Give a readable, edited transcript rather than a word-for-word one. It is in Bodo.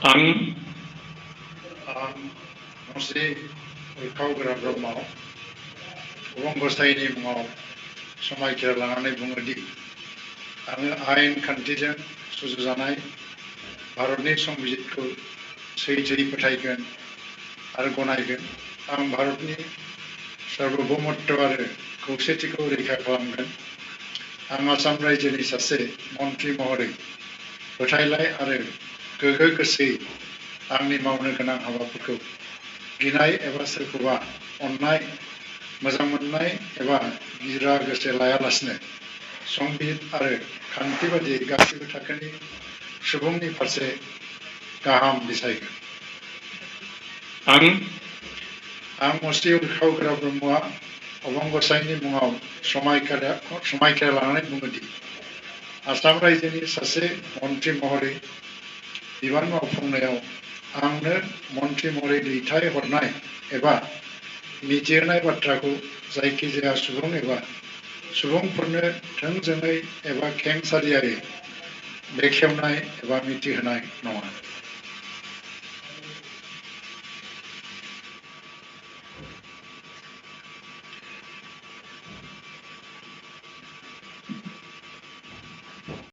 आं मसे उल्खावग्रा ब्रह्म अबं गसाइनि मुङाव समायखिरा लानानै बुङोदि आङो आयेन खान्थिजों सुजुजानाय भारतनि संबिजितखौ सैथोयै फोथायगोन आरो गनायगोन। आं भारतनि सार्वभौमत्व आरो खौसेथिखौ रैखा खालामगोन। आं आसाम रायजोनि सासे मन्त्रि महरै फोथायलाय आरो गोगो गोसोयै आंनि मावनो गोनां हाबाफोरखौ गिनाय एबा सोरखौबा अननाय मोजां मोननाय एबा गिज्रा गोसो लायालासिनो संबिजित आरो खान्थि बादियै गासिबो थाखोनि सुबुंनि फारसे गाहाम बिसायगोन। आं मसे उल्खावग्रा ब्रह्मआ अबं गसाइनि मुङाव समायखिरा लानानै बुङोदि आसाम रायजोनि सासे मन्त्रि महरै बिबान मावफुंनायाव आंनो मन्त्रि महरै दैथाय हरनाय एबा मिथिहोनाय बाथ्राखौ जायखिजाया सुबुं एबा सुबुंफोरनो थोंजोङै एबा खेंसालियायै बेखेवनाय एबा मिथिहोनाय नङा।